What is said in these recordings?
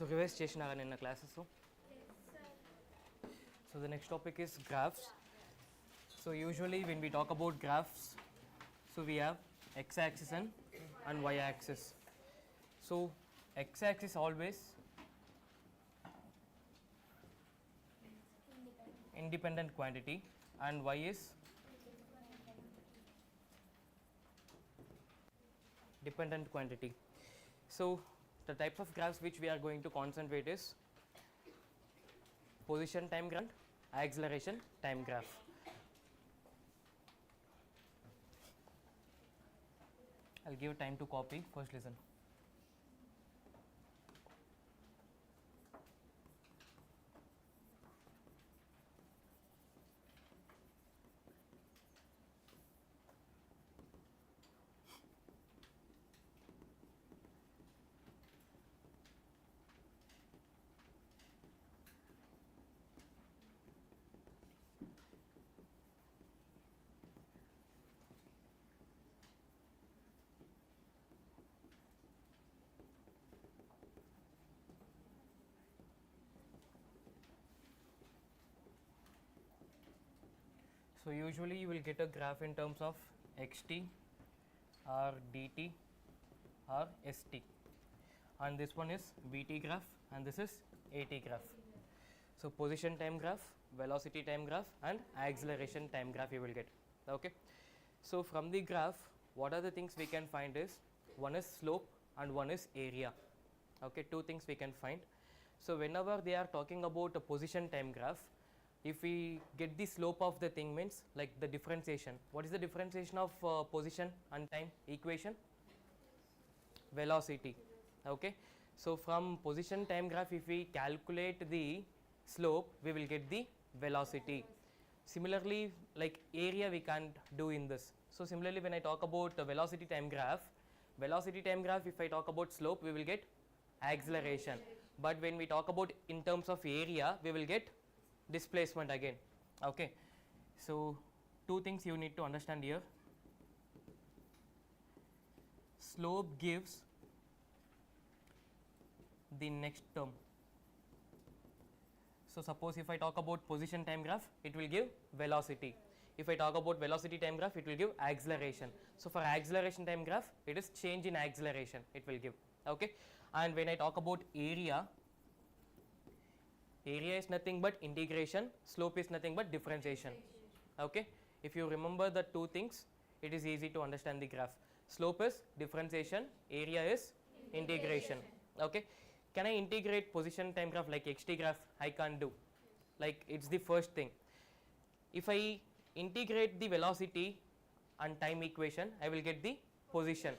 So revise station in classes. So the next topic is graphs. So usually when we talk about graphs, so we have x-axis and y-axis. So x-axis always independent quantity and y is dependent quantity. So the types of graphs which we are going to concentrate is position time graph, acceleration time graph. I'll give time to copy. First listen. So usually you will get a graph in terms of xt or dt or st, and this one is vt graph and this is at graph. So position time graph, velocity time graph and acceleration time graph you will get. Okay. So from the graph, what are the things we can find is one is slope and one is area. Okay, two things we can find. So whenever they are talking about a position time graph, if we get the slope of the thing means like the differentiation. What is the differentiation of position and time equation? Velocity. Okay. So from position time graph, if we calculate the slope, we will get the velocity. Similarly, like area we can't do in this. So similarly, when I talk about velocity time graph, if I talk about slope, we will get acceleration. But when we talk about in terms of area, we will get displacement again. Okay. So two things you need to understand here. Slope gives the next term. So suppose if I talk about position time graph, it will give velocity. If I talk about velocity time graph, it will give acceleration. So for acceleration time graph, it is change in acceleration it will give. Okay. And when I talk about area is nothing but integration, slope is nothing but differentiation. Okay. If you remember the two things, it is easy to understand the graph. Slope is differentiation, area is integration. Okay. Can I integrate position time graph like xt graph? I can't do. Like it's the first thing. If I integrate the velocity and time equation, I will get the position.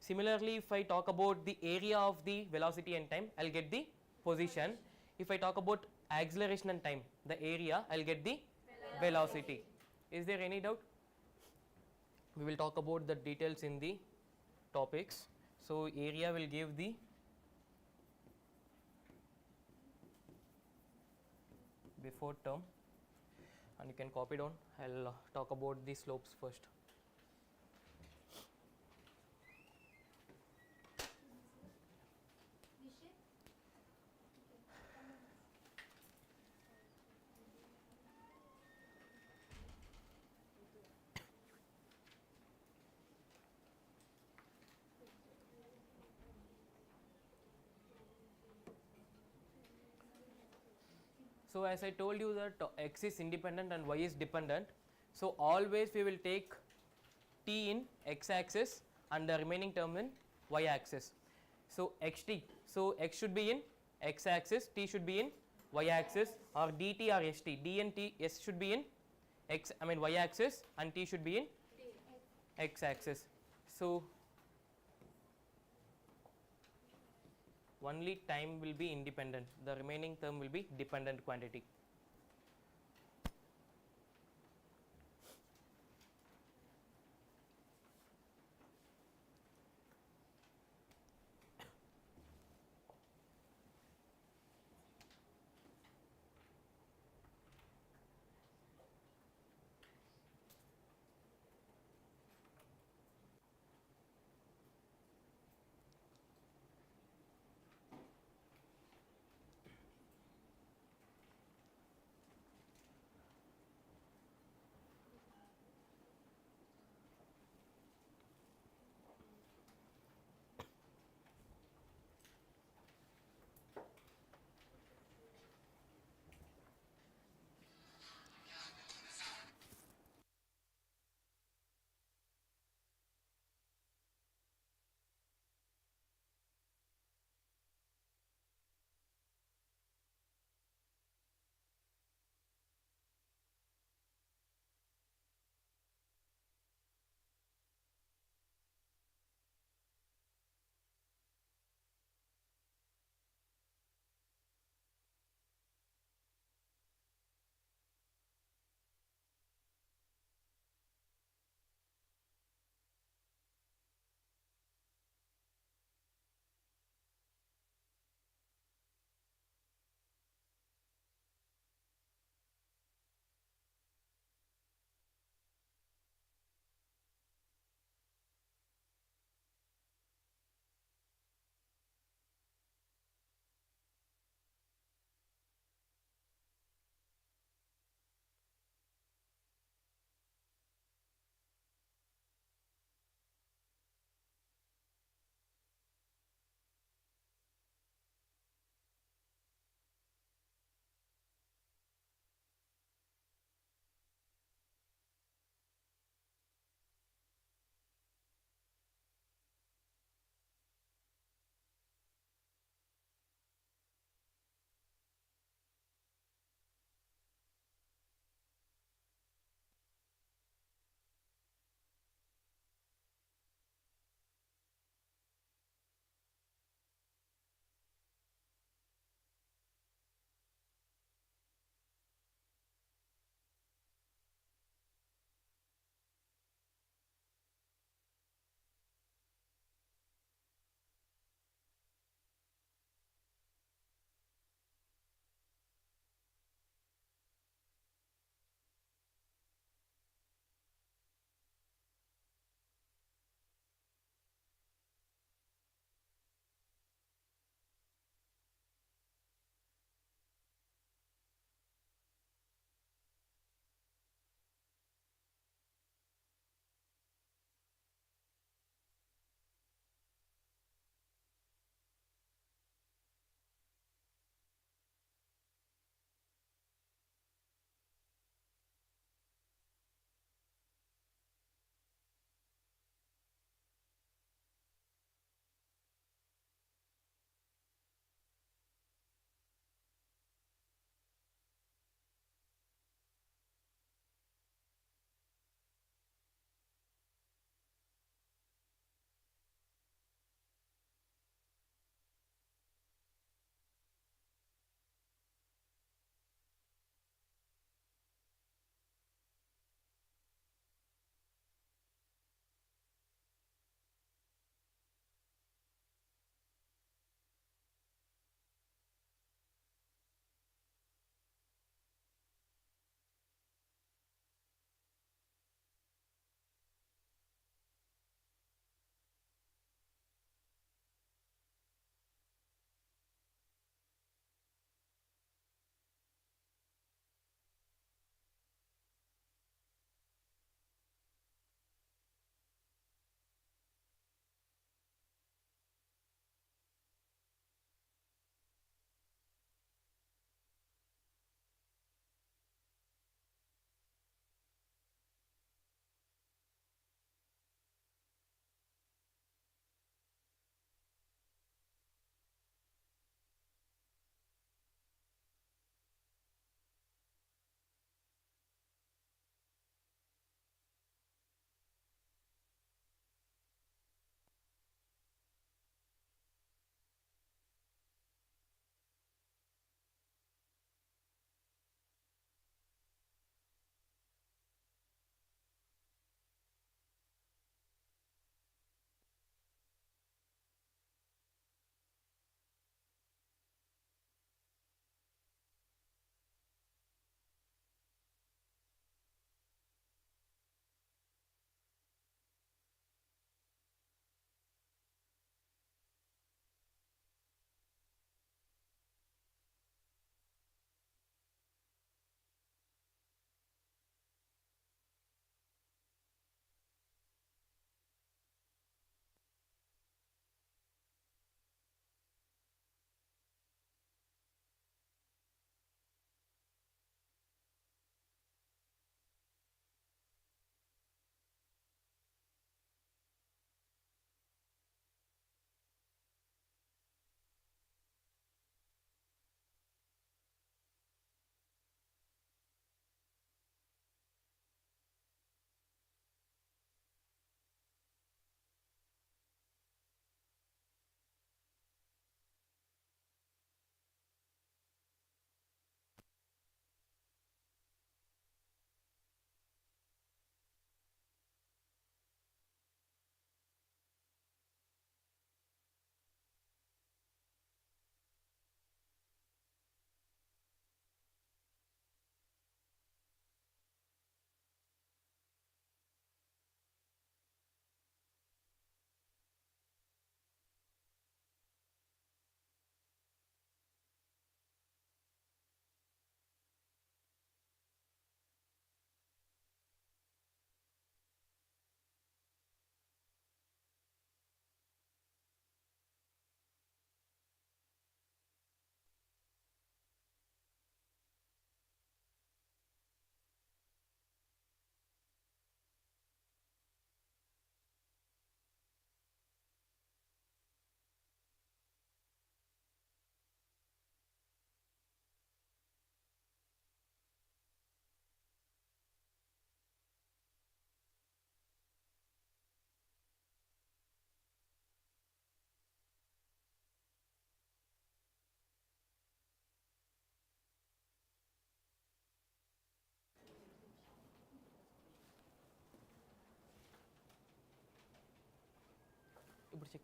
Similarly, if I talk about the area of the velocity and time, I will get the position. If I talk about acceleration and time, the area, I will get the velocity. Is there any doubt? We will talk about the details in the topics. So area will give the before term, and you can copy down. I'll talk about the slopes first. So as I told you that x is independent and y is dependent, so always we will take t in x axis and the remaining term in y axis. So xt, so x should be in x axis, t should be in y axis, or dt or st, d and t, s should be in y axis and t should be in x axis. So only time will be independent, the remaining term will be dependent quantity.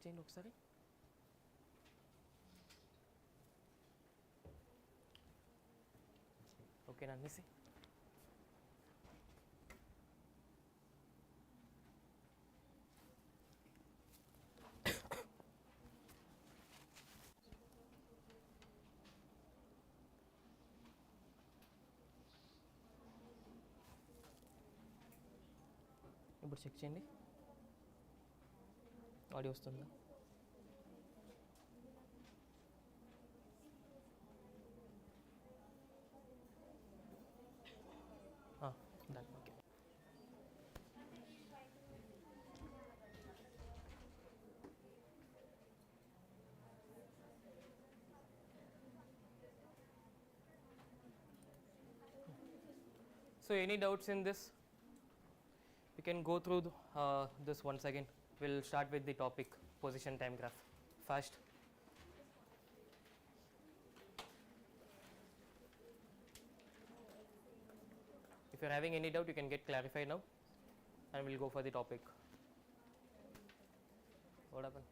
చేయండి ఒకసారి. Okay అనేసి ఇప్పుడు check చేయండి, audio వస్తుందా? Done. Okay. So any doubts in this? We can go through this once again. We'll start with the topic position time graph fast. If you're having any doubt, you can get clarified now, and we'll go for the topic. What happened?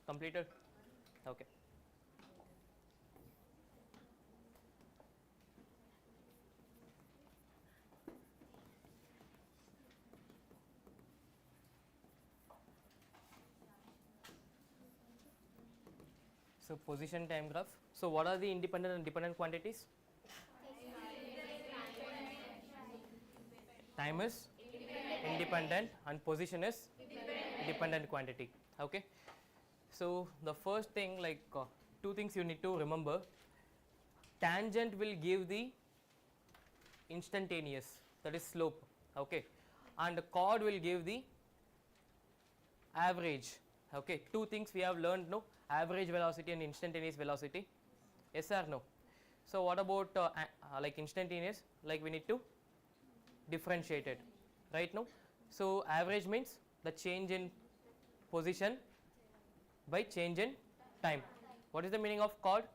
Completed? Okay. So position time graph. So what are the independent and dependent quantities? Time is independent and position is dependent quantity. Okay. So the first thing, like two things you need to remember. Tangent will give the instantaneous, that is slope, okay, and the chord will give the average. Okay, two things we have learned, no, average velocity and instantaneous velocity. Yes or no? So what about like instantaneous? Like we need to differentiate it, right? No. So average means the change in position by change in time. What is the meaning of chord?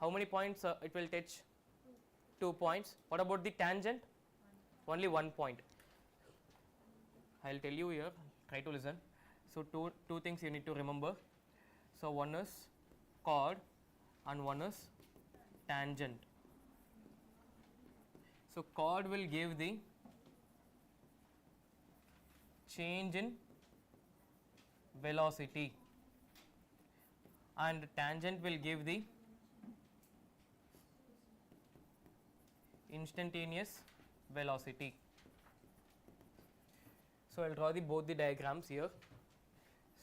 How many points it will touch? 2 points. What about the tangent? Only 1 point. I'll tell you here, try to listen. So two things you need to remember. So one is chord and one is tangent. So chord will give the change in velocity and tangent will give the instantaneous velocity. So I'll draw both the diagrams here.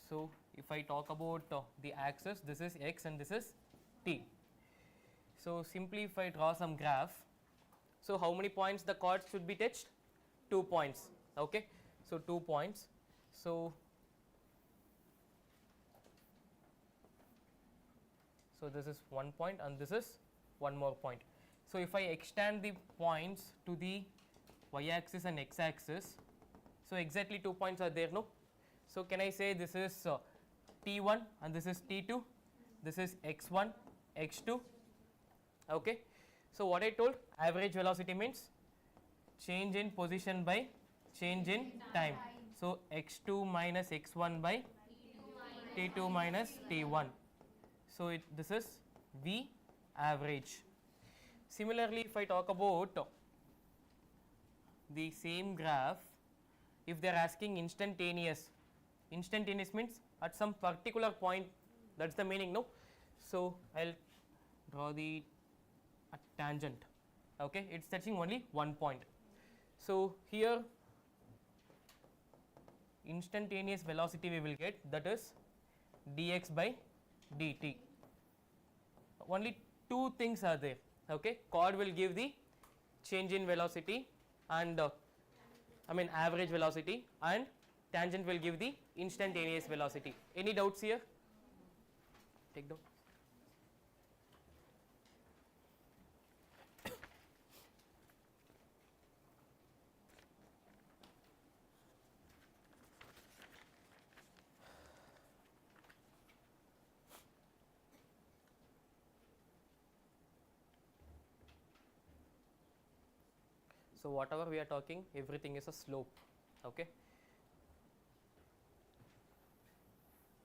So if I talk about the axis, this is x and this is t. So simply if I draw some graph, so how many points the chord should be touched? 2 points. Okay, so 2 points. So this is 1 point and this is one more point. So if I extend the points to the y-axis and x-axis, so exactly 2 points are there, no? So can I say this is t1 and this is t2, this is x1, x2, okay? So what I told, average velocity means change in position by change in time. So x2 minus x1 by t2 minus t1. So this is V average. Similarly, if I talk about the same graph, if they are asking instantaneous means at some particular point, that's the meaning, no? So I'll draw the tangent. Okay, it's touching only 1 point. So here instantaneous velocity we will get, that is dx by dt. Only two things are there. Okay, chord will give the change in velocity and average velocity, and tangent will give the instantaneous velocity. Any doubts here? Take down. So whatever we are talking, everything is a slope. Okay.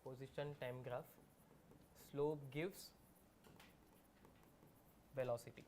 Position time graph. Slope gives velocity.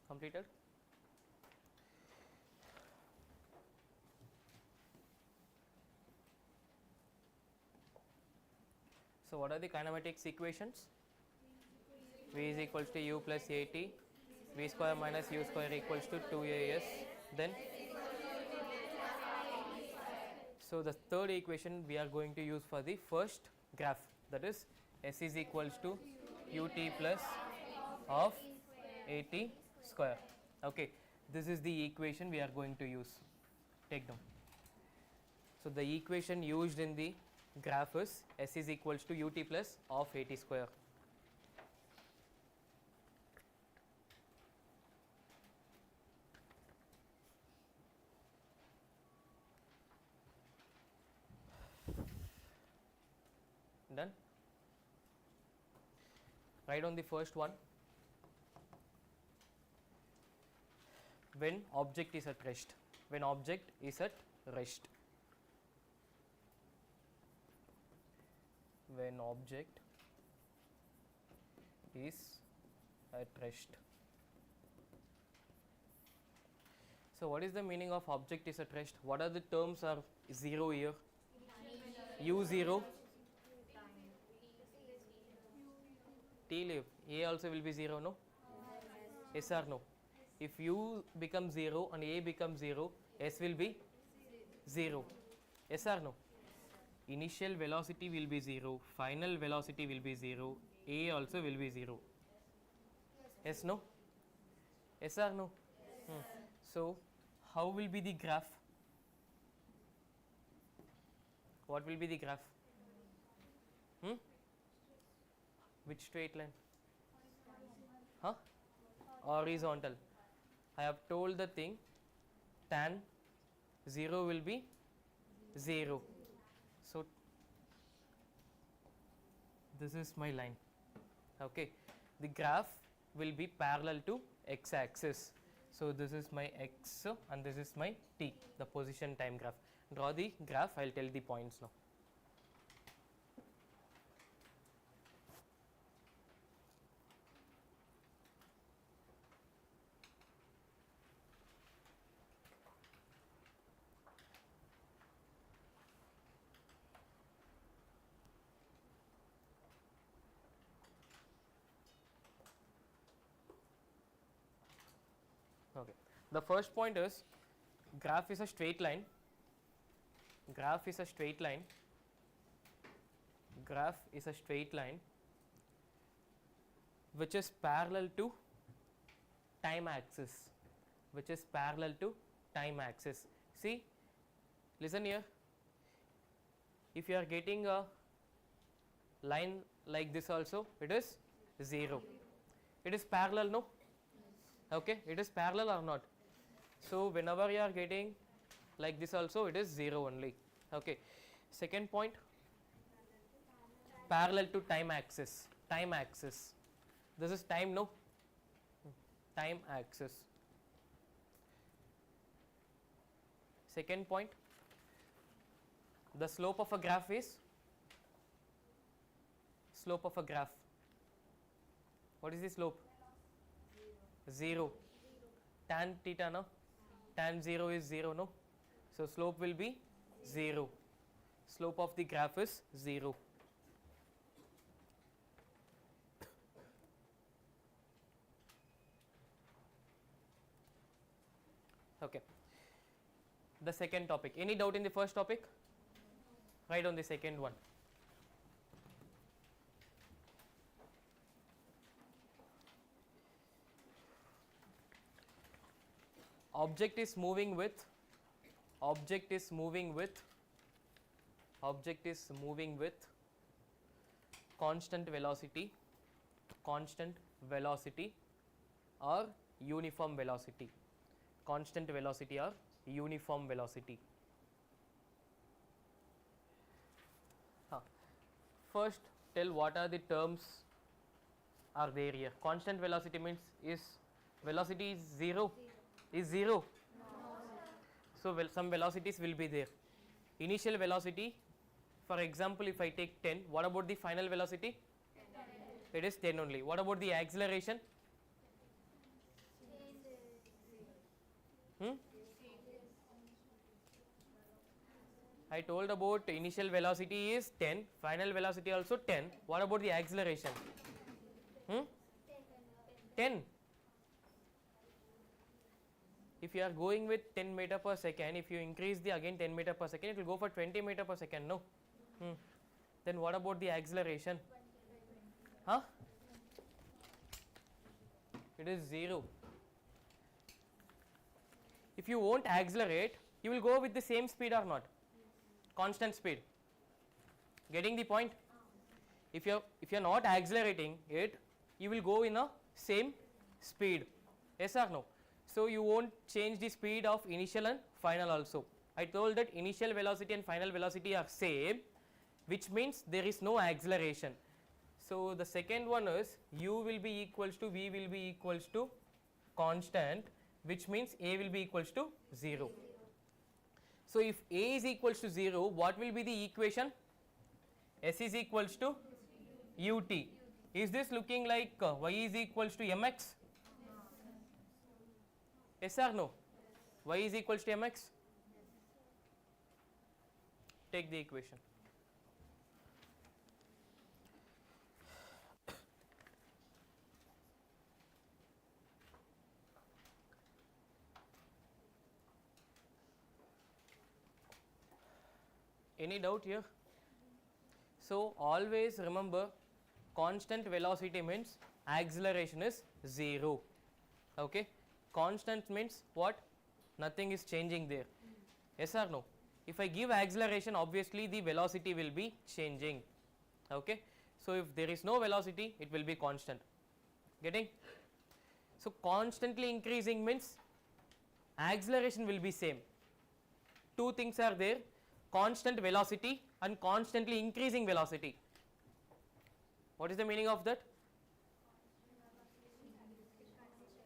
Completed? So what are the kinematics equations? V is equals to u plus at, v square minus u square equals to 2as. Then, so the third equation we are going to use for the first graph, that is s is equals to ut plus of at square. Okay, this is the equation we are going to use. Take down. So the equation used in the graph is s is equals to ut plus of at square. Done. Write on the first one. When object is at rest. When object is at rest. When object is at rest. So what is the meaning of object is at rest? What are the terms are 0 here? u0, t live, a also will be 0, no? Yes or no? If u becomes 0 and a becomes 0, s will be 0. Yes or no? Initial velocity will be 0, final velocity will be 0, a also will be 0. Yes, no? Yes or no? So how will be the graph? What will be the graph? Which straight line? Huh? Horizontal. I have told the thing, tan 0 will be 0. So this is my line. Okay, the graph will be parallel to x axis. So this is my x and this is my t, the position time graph. Draw the graph, I will tell the points now. Okay. The first point is graph is a straight line. Graph is a straight line. Graph is a straight line which is parallel to time axis. Which is parallel to time axis. See, listen here. If you are getting a line like this also, it is 0. It is parallel, no? Okay, it is parallel or not? So whenever you are getting like this also, it is 0 only. Okay. Second point, parallel to time axis. Time axis. This is time, no? Time axis. Second point, the slope of a graph is slope of a graph. What is the slope? 0. Tan theta, no? Tan 0 is 0, no? So slope will be 0. Slope of the graph is 0. Okay. The second topic. Any doubt in the first topic? Write on the second one. Object is moving with constant velocity or uniform velocity. Constant velocity or uniform velocity. First tell what are the terms are there here. Constant velocity means is velocity is 0? Is 0? No. So some velocities will be there. Initial velocity, for example, if I take 10, what about the final velocity? 10. It is 10 only. What about the acceleration? I told about initial velocity is 10, final velocity also 10. What about the acceleration? 10. If you are going with 10 meter per second, if you increase the again 10 meter per second, it will go for 20 meter per second, no? Then what about the acceleration? It is 0. If you won't accelerate, you will go with the same speed or not? Constant speed. Getting the point? If you are not accelerating it, you will go in a same speed. Yes or no? So you won't change the speed of initial and final also. I told that initial velocity and final velocity are same, which means there is no acceleration. So the second one is u will be equals to v will be equals to constant, which means a will be equals to 0. So if a is equals to 0, what will be the equation? S is equals to ut. Is this looking like y is equals to mx? Yes or no? Y is equals to mx? Take the equation. Any doubt here? So always remember, constant velocity means acceleration is 0. Okay? Constant means what? Nothing is changing there. Yes or no? If I give acceleration, obviously the velocity will be changing. Okay? So if there is no velocity, it will be constant. Getting? So constantly increasing means acceleration will be same. Two things are there: constant velocity and constantly increasing velocity. What is the meaning of that?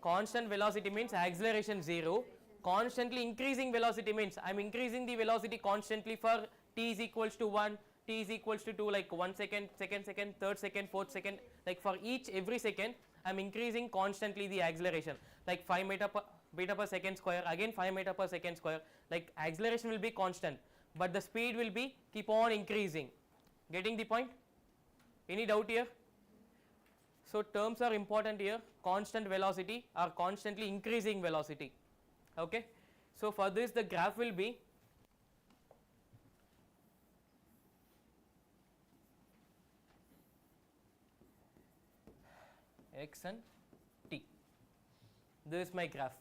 Constant velocity means acceleration 0. Constantly increasing velocity means I am increasing the velocity constantly for t is equals to 1, t is equals to 2, like 1 second, second second, third second, fourth second, like for every second I am increasing constantly the acceleration, like 5 meter per second square, again 5 meter per second square, like acceleration will be constant, but the speed will be keep on increasing. Getting the point? Any doubt here? So terms are important here, constant velocity or constantly increasing velocity. Okay. So for this the graph will be x and t. This is my graph.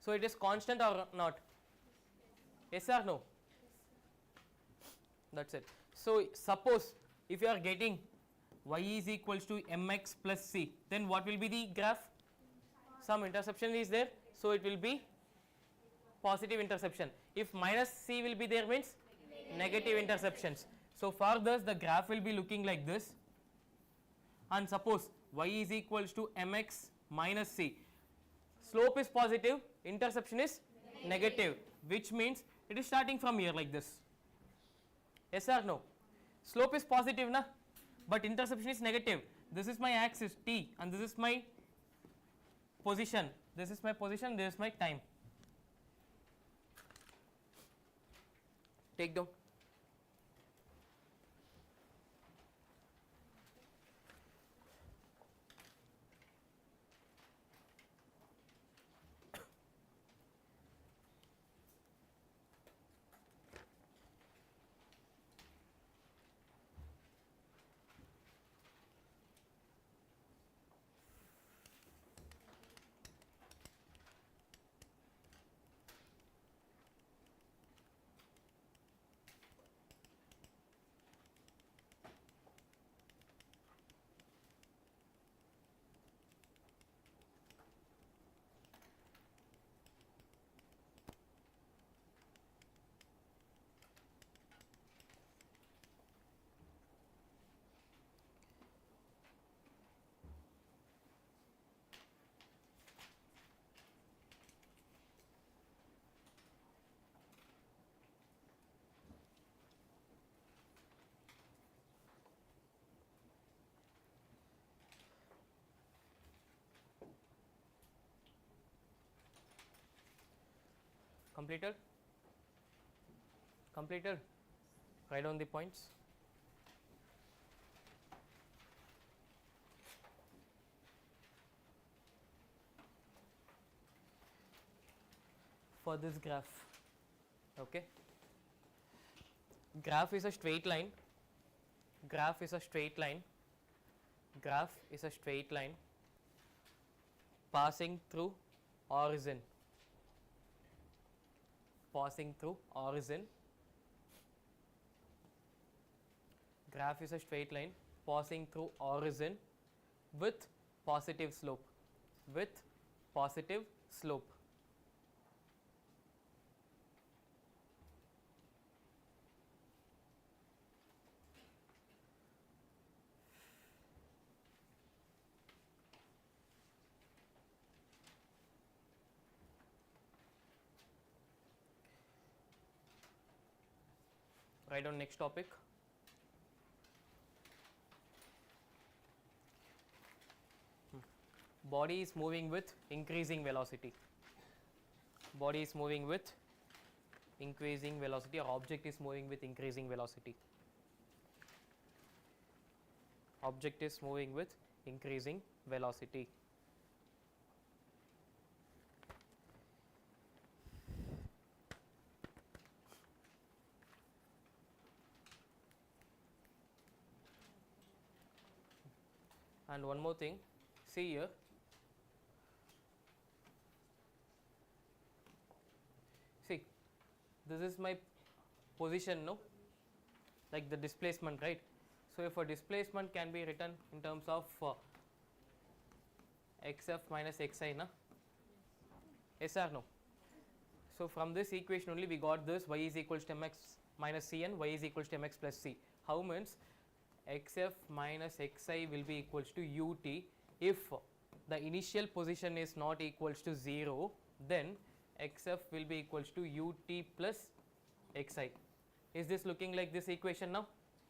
So it is constant or not? Yes or no? That's it. So suppose if you are getting y is equals to mx plus c, then what will be the graph? Some interception is there, so it will be positive interception. If minus c will be there means negative interceptions. So for this the graph will be looking like this, and suppose y is equals to mx minus c, slope is positive, interception is negative, which means it is starting from here like this. Yes or no? Slope is positive na, but interception is negative. This is my axis t and this is my position. This is my position, this is my time. Take down. Completed? Completed? Write down the points. For this graph, okay, graph is a straight line, graph is a straight line, graph is a straight line passing through origin, passing through origin. Graph is a straight line passing through origin with positive slope, with positive slope. Write down next topic. Body is moving with increasing velocity. Body is moving with increasing velocity, or object is moving with increasing velocity. Object is moving with increasing velocity. And one more thing, see here, see, this is my position, no, like the displacement, right? So if a displacement can be written in terms of xf minus xi, na? Yes or no? So from this equation only we got this y is equals to mx minus c and y is equals to mx plus c. How means xf minus xi will be equals to ut if the initial position is not equals to 0, then xf will be equals to ut plus xi. Is this looking like this equation now?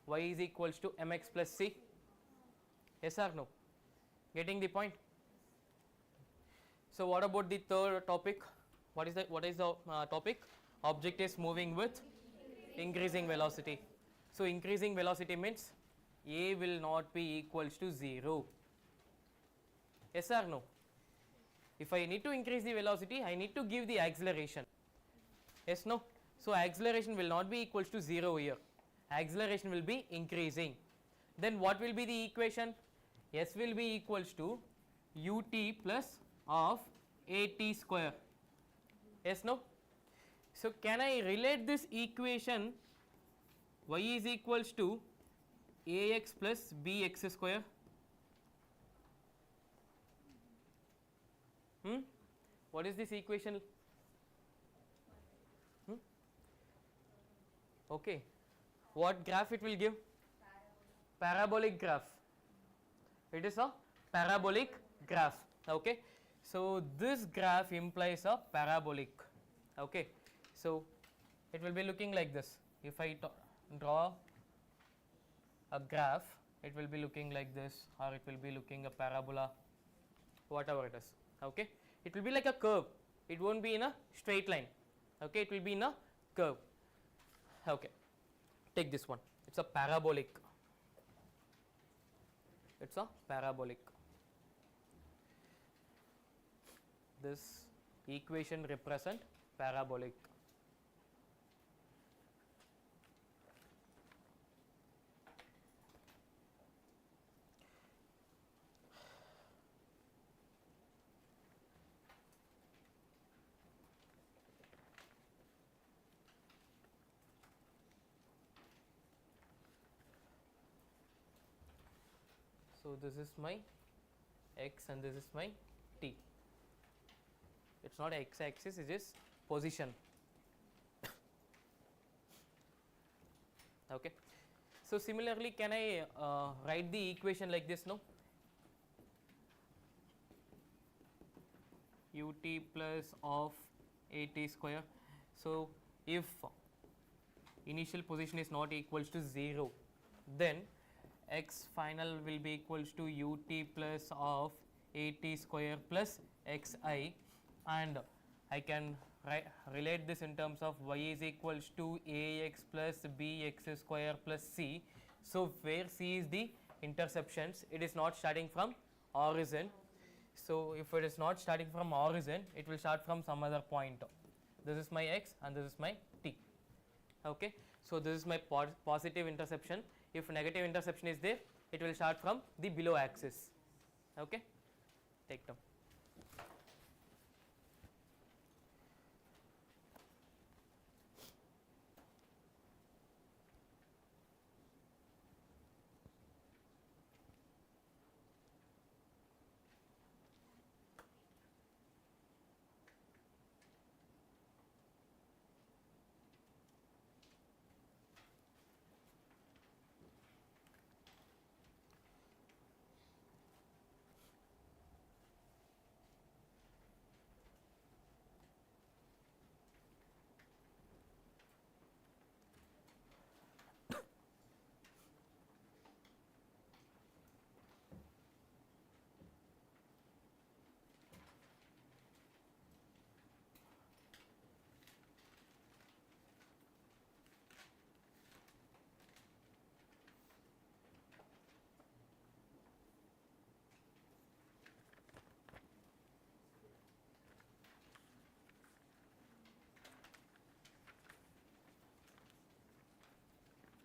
Y is equals to mx plus c. Yes or no? Getting the point? So what about the third topic? What is the topic? Object is moving with increasing velocity. So increasing velocity means a will not be equals to 0. Yes or no? If I need to increase the velocity, I need to give the acceleration. Yes, no? So acceleration will not be equals to 0 here. Acceleration will be increasing. Then what will be the equation? S will be equals to ut plus of at square. Yes, no? So can I relate this equation y is equals to ax plus bx square? What is this equation? Okay. What graph it will give? Parabolic graph. It is a parabolic graph. Okay. So this graph implies a parabolic. Okay. So it will be looking like this. If I draw a graph, it will be looking like this, or it will be looking a parabola, whatever it is. Okay. It will be like a curve. It won't be in a straight line. Okay. It will be in a curve. Okay. Take this one. It's a parabolic. It's a parabolic. This equation represent parabolic. So this is my x and this is my t. It's not x axis, it is position. Okay. So similarly, can I write the equation like this? No. Ut plus of at square. So if initial position is not equals to 0, then x final will be equals to ut plus of at square plus xi, and I can relate this in terms of y is equals to ax plus bx square plus c. So where c is the interceptions, it is not starting from origin. So if it is not starting from origin, it will start from some other point. This is my x and this is my t. Okay. So this is my positive interception. If negative interception is there, it will start from the below axis. Okay. Take down.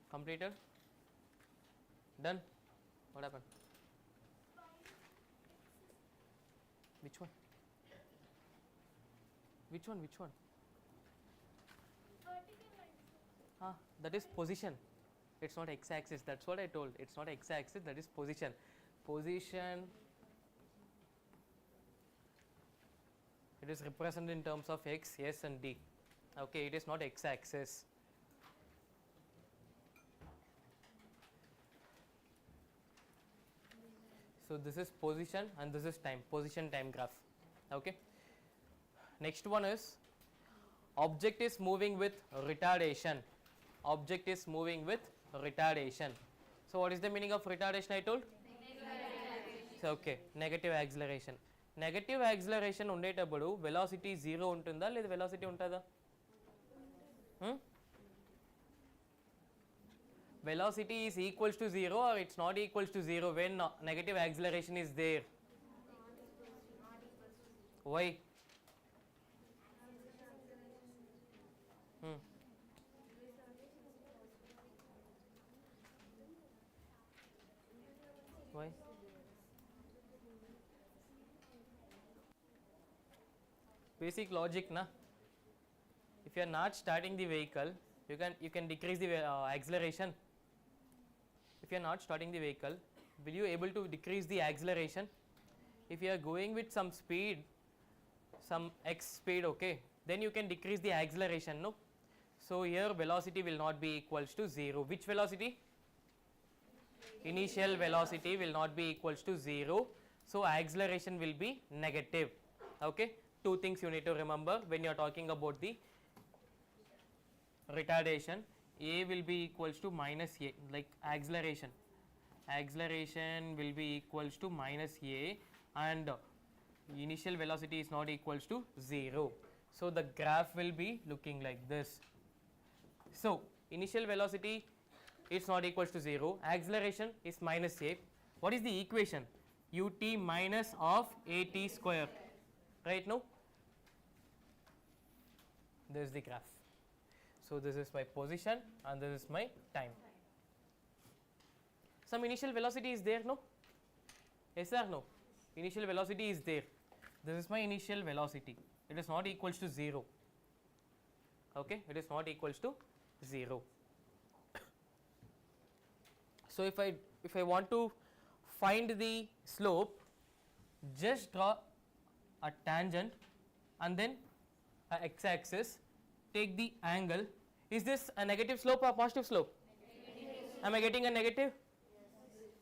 Completed? Done? What happened? Which one? Which one? Which one? Ah, that is position. It's not x-axis. That's what I told. It's not x-axis. That is position. Position. It is represented in terms of x, s, and d. Okay, it is not x-axis. So this is position and this is time, position time graph. Okay. Next one is object is moving with retardation. Object is moving with retardation. So what is the meaning of retardation I told? So okay, negative acceleration. Negative acceleration ఉండేటప్పుడు velocity 0 ఉంటుందా లేదా velocity ఉంటుందా? Velocity is equals to 0 or it's not equals to 0 when negative acceleration is there? Why? Hmm. Why? Basic logic, na. If you are not starting the vehicle, you can decrease the acceleration. If you are not starting the vehicle, will you able to decrease the acceleration? If you are going with some speed, some x speed, okay, then you can decrease the acceleration, no. So here velocity will not be equals to 0. Which velocity? Initial velocity will not be equals to 0. So acceleration will be negative. Okay. Two things you need to remember when you are talking about the retardation. A will be equals to minus a, like acceleration. Acceleration will be equals to minus a, and initial velocity is not equals to 0. So the graph will be looking like this. So initial velocity is not equals to 0, acceleration is minus a. What is the equation? Ut minus of at square, right? No, this is the graph. So this is my position and this is my time. Some initial velocity is there, no? Yes or no? Initial velocity is there. This is my initial velocity. It is not equals to 0. Okay, it is not equals to 0. So if I want to find the slope, just draw a tangent and then a x-axis, take the angle. Is this a negative slope or positive slope? Negative. Am I getting a negative? Yes.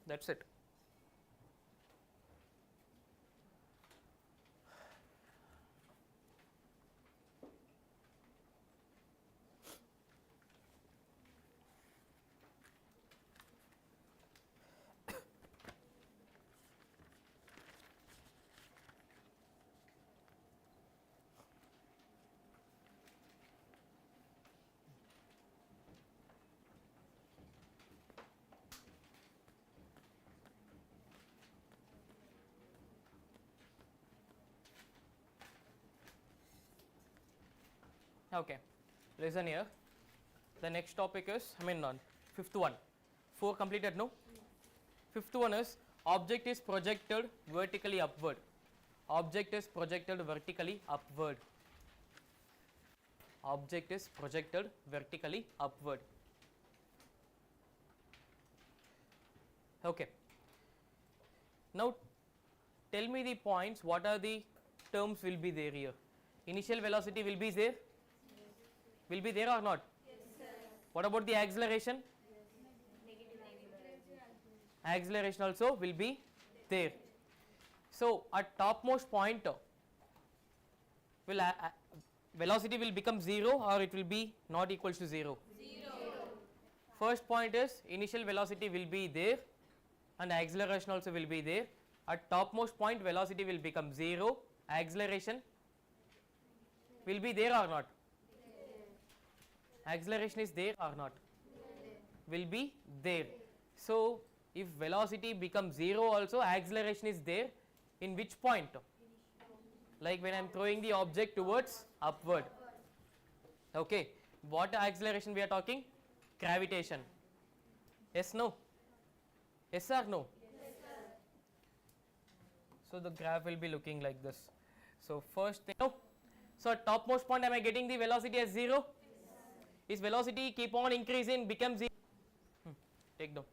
That's it. Okay, listen here. The next topic is, fifth one. 4 completed, no? Fifth one is object is projected vertically upward. Object is projected vertically upward. Object is projected vertically upward. Okay. Now tell me the points. What are the terms will be there here? Initial velocity will be there. Will be there or not? Yes, sir. What about the acceleration? Yes. Acceleration also will be there. So at topmost point, will velocity will become 0 or it will be not equals to 0? 0. First point is initial velocity will be there and acceleration also will be there. At topmost point velocity will become 0, acceleration will be there or not? Acceleration is there or not? Will be there. So if velocity becomes 0 also, acceleration is there. In which point? Like when I am throwing the object towards upward. Okay. What acceleration we are talking? Gravitation. Yes, no? Yes or no? Yes, sir. So the graph will be looking like this. So first thing, no. So at topmost point, am I getting the velocity as 0? Is velocity keep on increasing, becomes 0? Take down.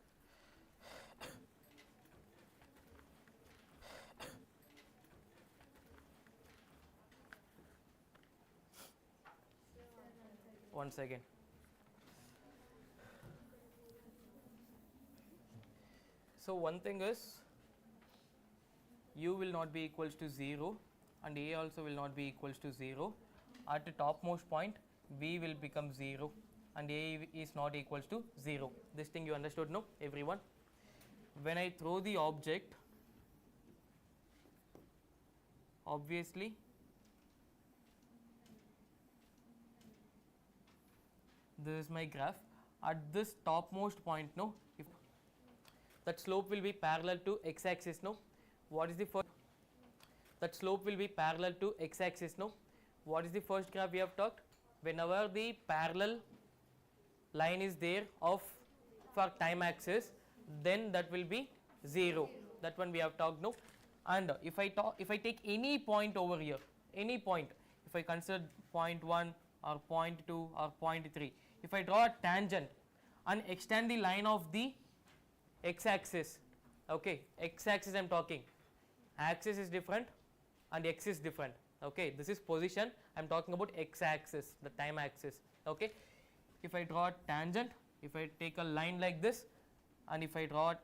One second. So one thing is, u will not be equals to 0 and a also will not be equals to 0. At the topmost point, v will become 0 and a is not equals to 0. This thing you understood, no, everyone? When I throw the object, obviously this is my graph. At this topmost point, no, if that slope will be parallel to x-axis, no. What is the first? that slope will be parallel to x-axis. No, what is the first graph we have talked? Whenever the parallel line is there of for time axis, then that will be 0. That one we have talked. No, and if I take any point over here, any point, if I consider point 1 or point 2 or point 3, if I draw a tangent and extend the line of the x-axis, okay, x-axis I am talking, axis is different and x is different, okay, this is position, I am talking about x-axis, the time axis, okay. If I draw a tangent, if I take a line like this and if I draw an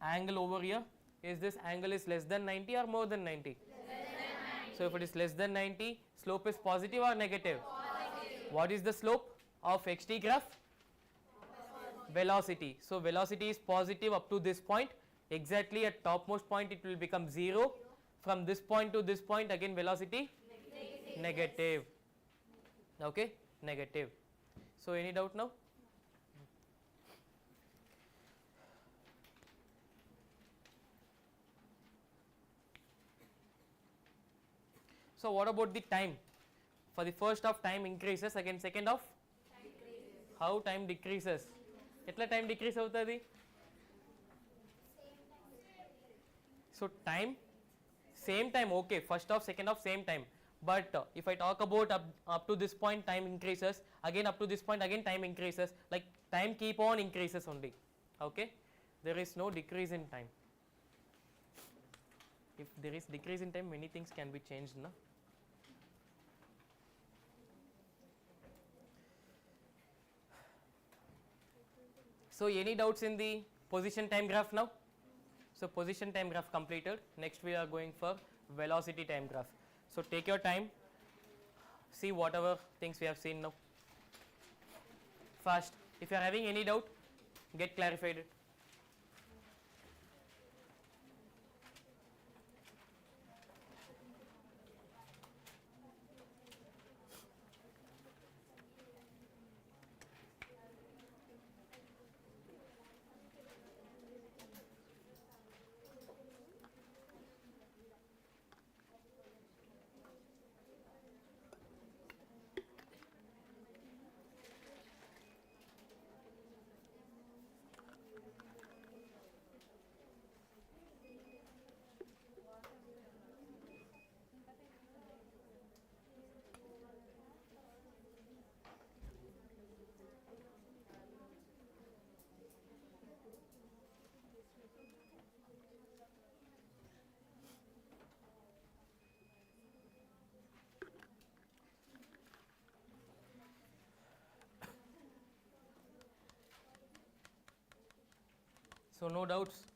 angle over here, is this angle is less than 90 or more than 90? Less than 90. So if it is less than 90, slope is positive or negative? Positive. What is the slope of xt graph? Velocity. So velocity is positive up to this point, exactly at topmost point it will become 0. From this point to this point again velocity negative. Okay, negative. So any doubt now? So what about the time? For the first of time increases, again second of how time decreases? Etla time decrease avutadi? So time same time, okay, first of second of same time, but if I talk about up to this point time increases, again up to this point again time increases, like time keep on increases only, okay, there is no decrease in time. If there is decrease in time, many things can be changed, no? So any doubts in the position time graph now? So position time graph completed. Next we are going for velocity time graph. So take your time, see whatever things we have seen now. Fast. If you are having any doubt, get clarified it. So no doubts?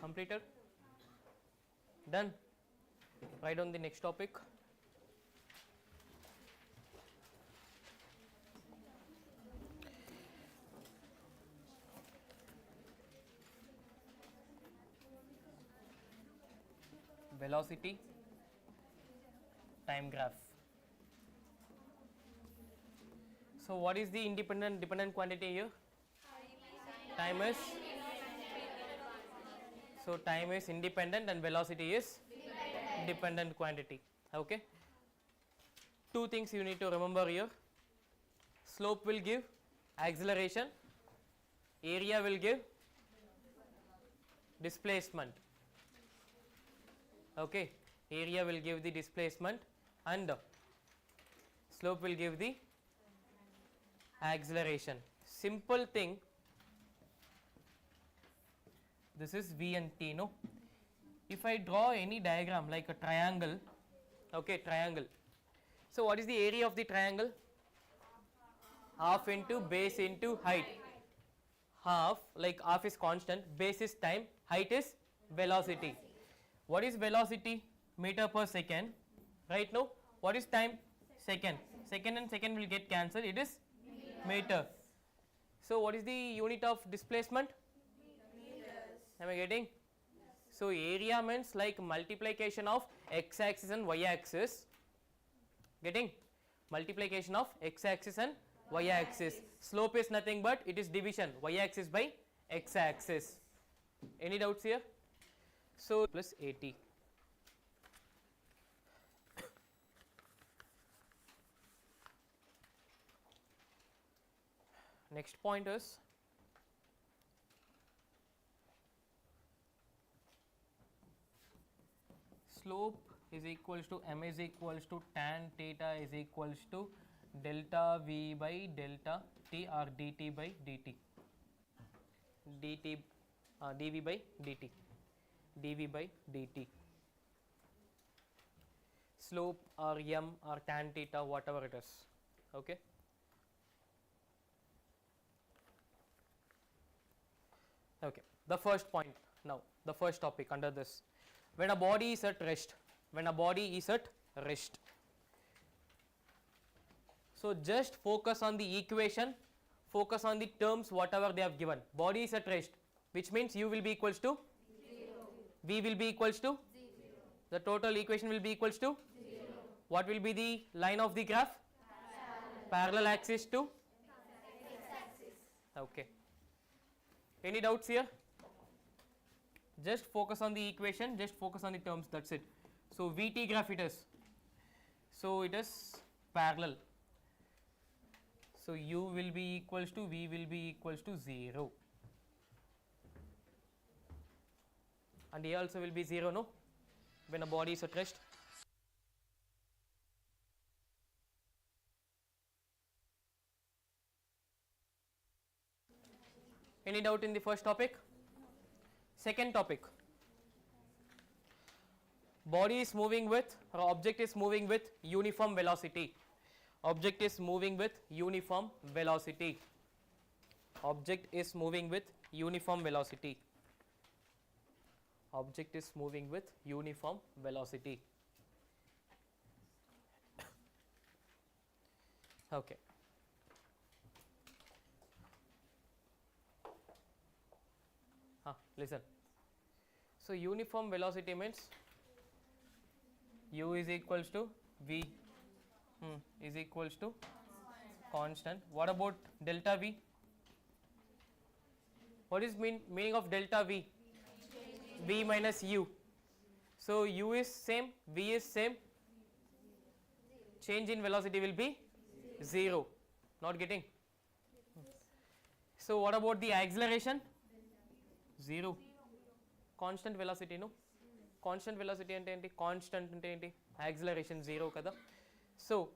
Completed? Done? Write on the next topic. Velocity time graph. So what is the independent dependent quantity here? Time is, so time is independent and velocity is dependent quantity. Okay, two things you need to remember here. Slope will give acceleration, area will give displacement. Okay, area will give the displacement and slope will give the acceleration. Simple thing, this is V and T, no? If I draw any diagram like a triangle, okay, triangle. So what is the area of the triangle? Half into base into height. Half, like half is constant, base is time, height is velocity. What is velocity? Meter per second. Right now, what is time? Second. Second and second will get cancelled. It is meter. So what is the unit of displacement? Meters. Am I getting? So area means like multiplication of x axis and y axis. Getting? Multiplication of x axis and y axis. Slope is nothing but it is division y axis by x axis. Any doubts here? So plus 80. Next point is slope is equals to m is equals to tan theta is equals to delta v by delta t or dt by dt. dv by dt. dv by dt. Slope or m or tan theta, whatever it is. Okay. Okay. The first point now, the first topic under this. When a body is at rest, when a body is at rest. So just focus on the equation, focus on the terms whatever they have given. Body is at rest, which means u will be equals to 0. V will be equals to 0. The total equation will be equals to 0. What will be the line of the graph? Parallel axis to x-axis. Okay. Any doubts here? Just focus on the equation, just focus on the terms, that's it. So VT graph it is. So it is parallel. So u will be equals to v will be equals to 0. And a also will be 0, no? When a body is at rest. Any doubt in the first topic? Second topic. Body is moving with, or object is moving with uniform velocity. Object is moving with uniform velocity. Object is moving with uniform velocity. Object is moving with uniform velocity. Okay. Listen. So uniform velocity means u is equals to v is equals to constant. What about delta v? What is meaning of delta v? V minus u. So u is same, v is same. Change in velocity will be 0. Not getting? So what about the acceleration? 0. Constant velocity, no? Constant velocity ante enti? Constant ante enti? Acceleration 0 kada. So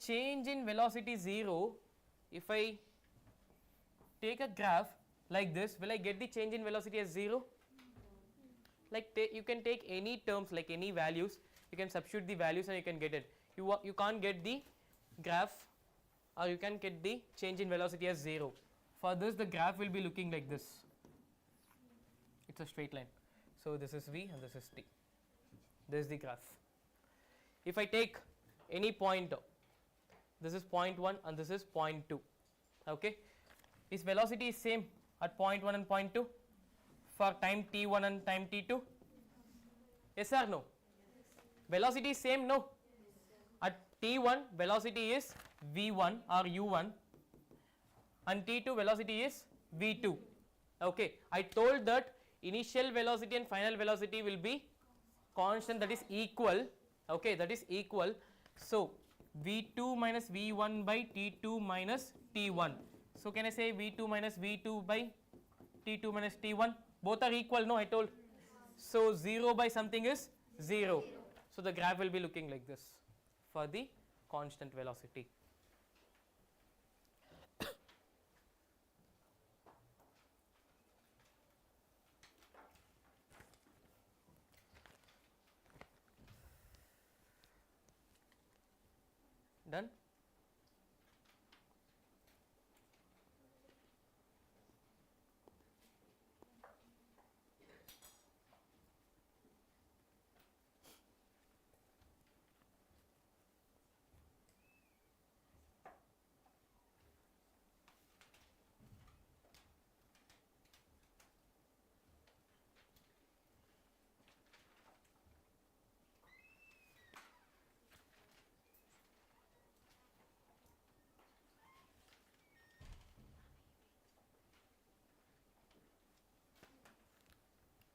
change in velocity 0, if I take a graph like this, will I get the change in velocity as 0? Like you can take any terms, like any values, you can substitute the values and you can get it. You can't get the graph, or you can get the change in velocity as 0. For this the graph will be looking like this. it's a straight line. So this is V and this is T. This is the graph. If I take any point, this is point 1 and this is point 2. Okay, is velocity same at point 1 and point 2 for time t1 and time t2? Yes or no? Velocity is same, no? At t1 velocity is v1 or u1 and t2 velocity is v2. Okay, I told that initial velocity and final velocity will be constant, that is equal. Okay, that is equal. So v2 minus v1 by t2 minus t1. So can I say v2 minus v2 by t2 minus t1? Both are equal, no, I told. So 0 by something is 0. So the graph will be looking like this for the constant velocity. Done?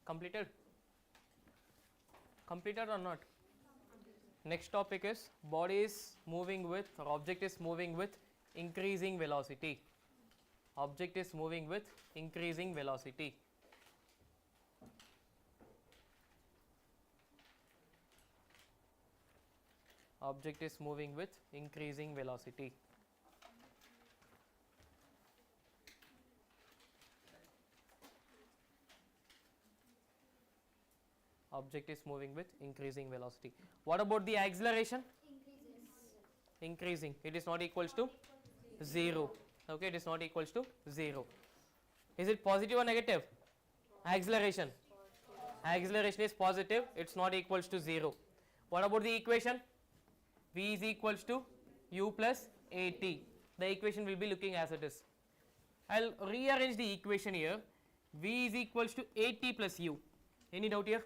Completed? Completed or not? Next topic is body is moving with, or object is moving with increasing velocity. Object is moving with increasing velocity. Object is moving with increasing velocity. Object is moving with increasing velocity. What about the acceleration? Increasing. It is not equals to 0. Okay, it is not equals to 0. Is it positive or negative? Acceleration. Acceleration is positive. It's not equals to 0. What about the equation? V is equals to u plus at. The equation will be looking as it is. I'll rearrange the equation here. V is equals to at plus u. Any doubt here?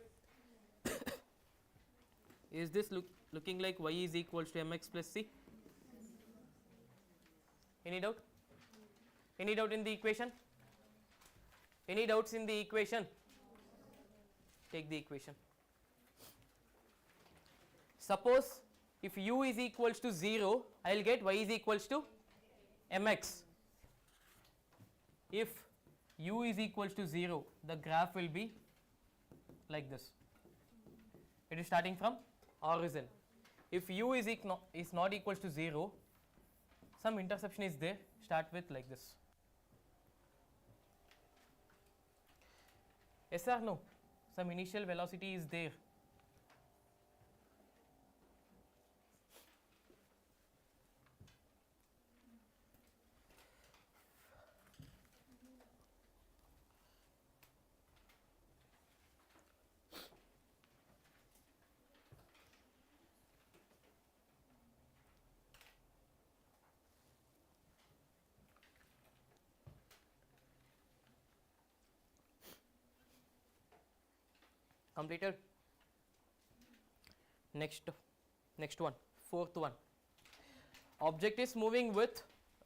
Is this looking like y is equals to mx plus c? Any doubt? Any doubt in the equation? Any doubts in the equation? Take the equation. Suppose if u is equals to 0, I will get y is equals to mx. If u is equals to 0, the graph will be like this. It is starting from origin. If u is not equals to 0, some interception is there, start with like this. Yes or no? Some initial velocity is there. Completed? Next one, fourth one. Object is moving with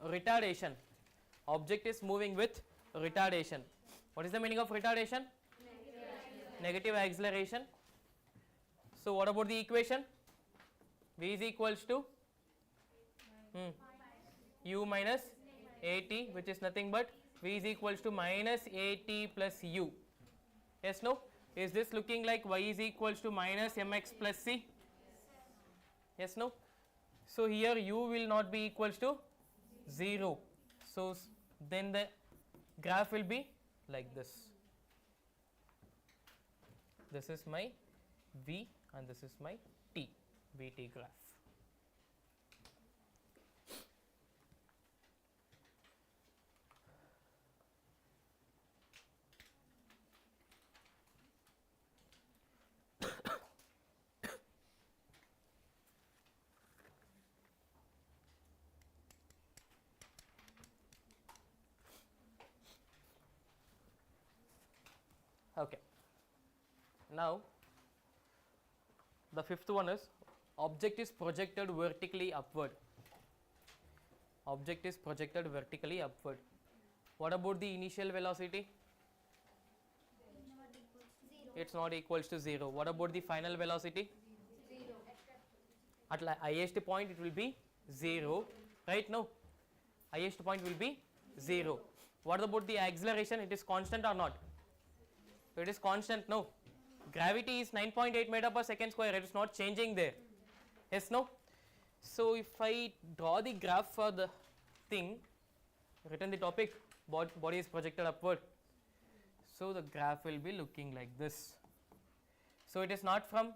retardation. Object is moving with retardation. What is the meaning of retardation? Negative acceleration. So what about the equation? V is equals to u minus at, which is nothing but V is equals to minus at plus u. Yes, no? Is this looking like y is equals to minus mx plus c? Yes, no? So here u will not be equals to 0. So then the graph will be like this. This is my v and this is my t, vt graph. Okay. Now the fifth one is object is projected vertically upward. Object is projected vertically upward. What about the initial velocity? It's not equals to 0. What about the final velocity? 0. At highest point it will be 0, right? No, highest point will be 0. What about the acceleration? It is constant or not? It is constant. No, gravity is 9.8 meter per second square. It is not changing there. Yes, no. So if I draw the graph for the thing, written the topic, body is projected upward. So the graph will be looking like this. So it is not from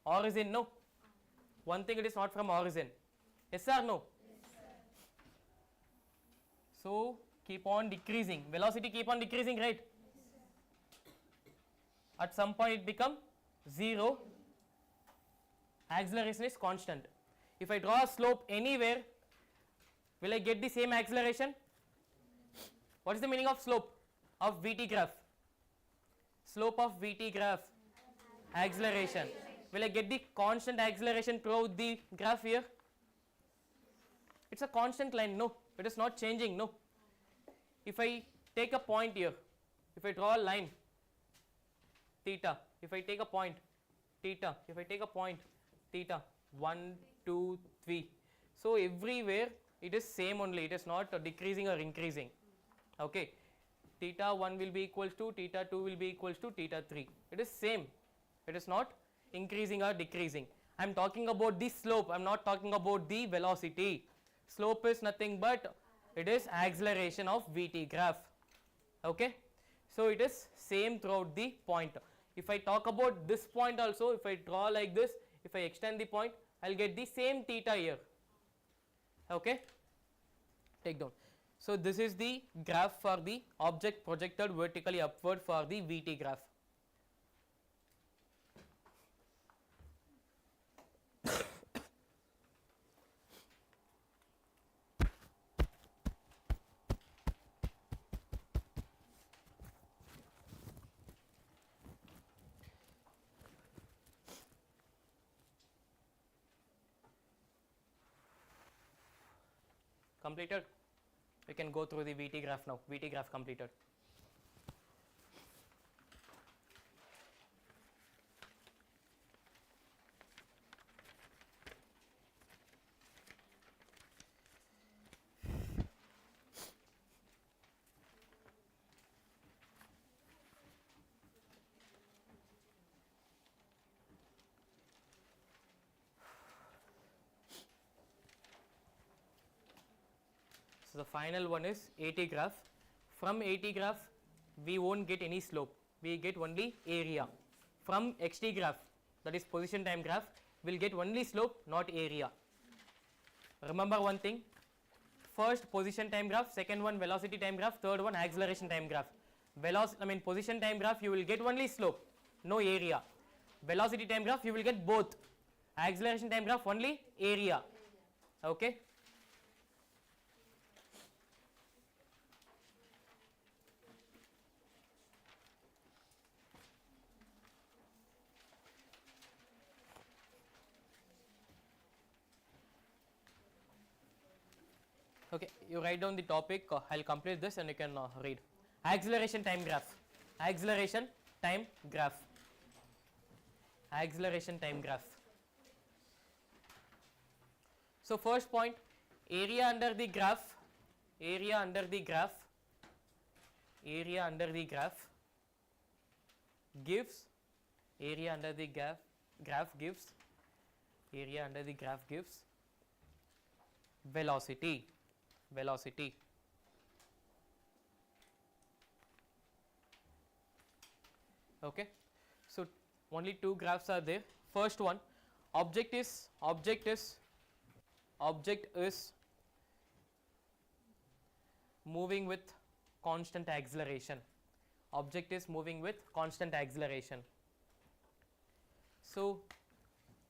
origin. No, one thing, it is not from origin. Yes or no? Yes, sir. So keep on decreasing, velocity keep on decreasing, right? Yes, At some point it become 0. Acceleration is constant. If I draw a slope anywhere, will I get the same acceleration? What is the meaning of slope of VT graph? Slope of VT graph, acceleration. Will I get the constant acceleration throughout the graph here? It's a constant line. No, it is not changing. No. If I take a point here, if I draw a line theta, if I take a point theta, if I take a point theta, 1, 2, 3. So everywhere it is same only. It is not decreasing or increasing. Okay. Theta 1 will be equals to theta 2 will be equals to theta 3. It is same. It is not increasing or decreasing. I am talking about the slope. I am not talking about the velocity. Slope is nothing but it is acceleration of VT graph. Okay. So it is same throughout the point. If I talk about this point also, if I draw like this, if I extend the point, I will get the same theta here. Okay. Take down. So this is the graph for the object projected vertically upward for the VT graph. Completed? We can go through the VT graph now. VT graph completed. So the final one is AT graph. From AT graph, we won't get any slope. We get only area. From XT graph, that is position time graph, we'll get only slope, not area. Remember one thing. First position time graph, second one velocity time graph, third one acceleration time graph. Position time graph, you will get only slope, no area. Velocity time graph, you will get both. Acceleration time graph, only area. Okay. Okay, you write down the topic. I'll complete this and you can read. Acceleration time graph. Acceleration time graph. Acceleration time graph. So first point, area under the graph. Area under the graph. Area under the graph gives. Area under the graph gives. Area under the graph gives velocity. Velocity. Okay. So only two graphs are there. First one, object is moving with constant acceleration. Object is moving with constant acceleration. So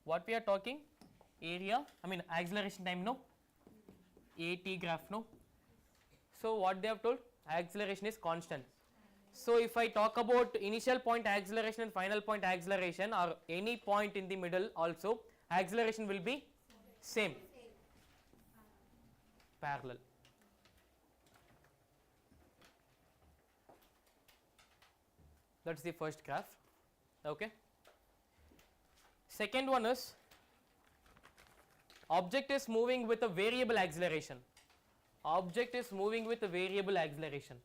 what we are talking? Area, acceleration time, no? AT graph, no? So what they have told? Acceleration is constant. So if I talk about initial point acceleration and final point acceleration, or any point in the middle also, acceleration will be same, parallel. That's the first graph. Okay. Second one is object is moving with a variable acceleration. Object is moving with a variable acceleration.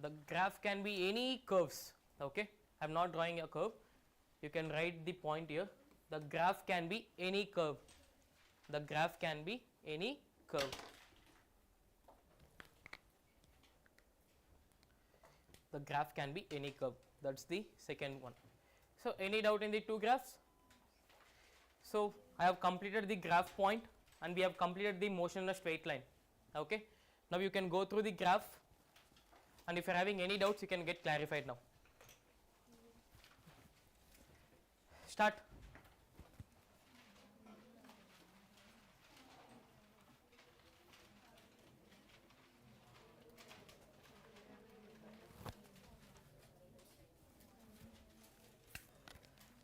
The graph can be any curves. Okay, I am not drawing a curve. You can write the point here. The graph can be any curve. The graph can be any curve. The graph can be any curve. That's the second one. So any doubt in the two graphs? So I have completed the graph point and we have completed the motion in a straight line. Okay. Now you can go through the graph, and if you are having any doubts you can get clarified now. Start.